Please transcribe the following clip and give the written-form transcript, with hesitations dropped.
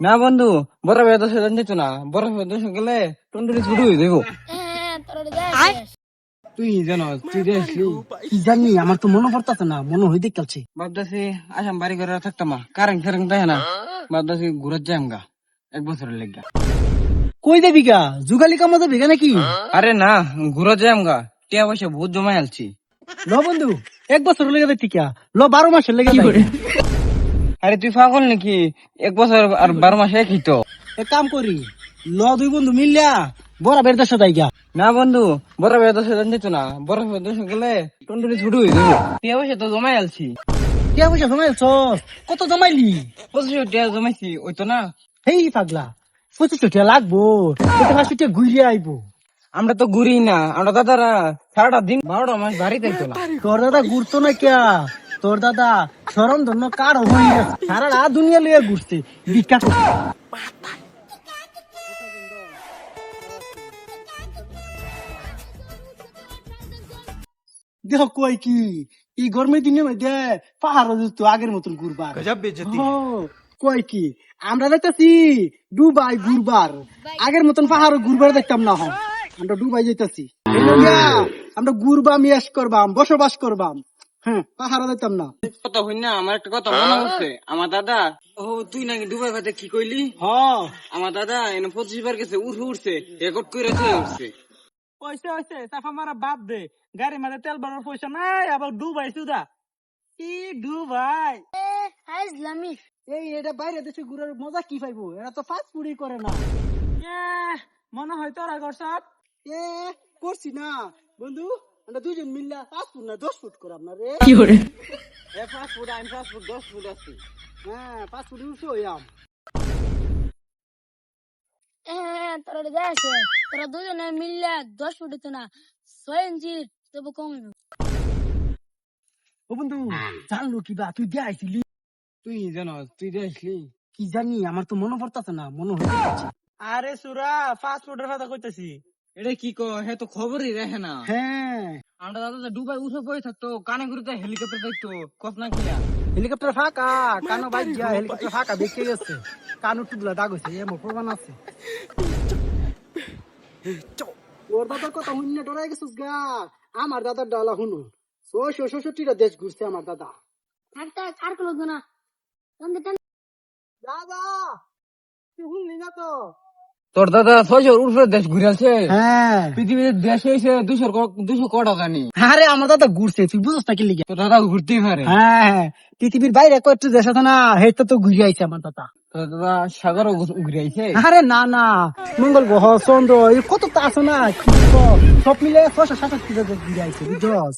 না বন্ধু, বড় ভাই তো সেদিন যেত না, বড় ভাই তো গেলে টন্ডুরি ছুটু হয়ে দেখো। তুই জানো সিরিয়াসলি কি জানি আমার তো মনে পড়তাছে না, মনে হই দেখতাছি। ভাবতেছি আসাম বাড়ি করে থাকতাম না, কারেন্ট ফেরেন্ট থাকে না, ভাবতেছি ঘুরে যাই আমগা 1 বছরের লেগা। কই দেবি গা? যুগালি কামা দেবি গা নাকি? আরে না, ঘুরে যাই আমগা, টিয়া পয়সা বহুত জমাই আলছি। ল বন্ধু, 1 বছর লেগে দেখতি কিয়া, ল 12 মাসের লেগে যাই। আরে তুই পাগল নাকি? 1 বছর আর 12 মাস একই তো। এক কাম করি, ল 2 বন্ধু মিললা বড় বের দেশে যাই গা। না বন্ধু, বড় ভাই তো সেদিন যেত না, বড় ভাই তো গেলে টন্ডুরি ছুটু হয়ে দেখো। টিয়া পয়সা তো জমাই আলছি। টিয়া পয়সা জমাইছস? কত জমাইলি? 25 টিয়া জমাইছি, ওই তো না। হেই পাগলা, 25 টিয়া লাগবো, এটা 5 টিয়া ঘুরিয়ে আইবো। আমরা তো ঘুরি না, আমরা দাদারা সারাটা দিন 12টা মাস বাড়িতে তো না। তোর দাদা ঘুরতো না কিয়া? তোর দাদা সরম ধন্য কার হয়ে গেছে, সারা রাত দুনিয়া লইয়া ঘুরছে, ভিক্ষা করছে। দেখ কই কি এই গরমের দিনে মধ্যে পাহাড় তো আগের মতন ঘুরবার কই কি আমরা দেখতেছি দুবাই ঘুরবার, আগের মতন পাহাড় ঘুরবার দেখতাম না। হয় আমরা দুবাই যাইতাছি, আমরা ঘুরবাম, ইয়াস করবাম, বসবাস করবাম। হ্যাঁ, পাহাড় দেখতাম না। কথা হই না, আমার একটা কথা মনে হচ্ছে। আমার দাদা, ও তুই নাকি দুবাই ভাতে কি কইলি? হ, আমার দাদা এনে 25 বার গেছে, উঠছে রেকর্ড করে উঠছে। পয়সা হয়েছে চাফা মারা বাদ দে, গাড়ি মাঝে তেল ভরার পয়সা নাই, আবার দুবাই সুদা। কি দুবাই? এই এটা বাইরে দেশে ঘুরার মজা কি পাইবো? এরা তো ফাস্ট ফুডই করে না। মনে হয় তোরা করছাপ? করছি না বন্ধু, আমরা দুজন মিললা 5 ফুট না 10 ফুট করাম না রে। কি করে? ফাস্ট ফুড, আমি ফাস্ট ফুড 10 ফুট আছি। হ্যাঁ, 5 ফুট উঠছো হইয়াম। তোরা দুজনে মিললে 10 ফুট হতো না, 6 ইঞ্চির তবু কম হইব। ও বন্ধু, জানলো কি বা তুই দিয়ে আইছিলি? তুই জানো তুই দেখলি? কি জানি আমার তো মনে পড়তাছে না, মনে হইছে। আরে সুরা, 5 ফুটের কথা কইতাছি। এটা কি কো, হে তো খবরই রাখে না। হ্যাঁ, আমরা দাদা দুবাই উঠে পড়ে থাকতো, কানে ঘুরতে হেলিকপ্টার দেখতো, কসনা খেয়া। হেলিকপ্টার ফাঁকা, কানো বাইক যা হেলিকপ্টার ফাঁকা দেখে গেছে, কানো টুকলা দাগ হয়েছে, এমন প্রমাণ আছে। ওর দাদার কথা শুনে ডরাই গেছিস গা, আমার দাদার ডালা শুনো, 666টা দেশ ঘুরছে আমার দাদা। থাক থাক, আর কোনো না। দাদা তুই শুনলি না তো? তোর দাদা 600 উপরে দেশ ঘুরেছে। হ্যাঁ, পৃথিবীতে দেশ হয়েছে 200 কোটি জানি। আরে আমার দাদা ঘুরছে, তুই বুঝছ না কি লিগে? তোর দাদা ঘুরতেই পারে। হ্যাঁ, পৃথিবীর বাইরে কয়েকটা দেশ আছে না, হেটা তো ঘুরে আইছে আমার দাদা। তোর দাদা সাগরও ঘুরে আইছে। আরে না না, মঙ্গল গ্রহ, চন্দ্র, কত তা আছে না, কি বলবো, সব মিলে 667টা দেশ ঘুরে আইছে, বুঝছস?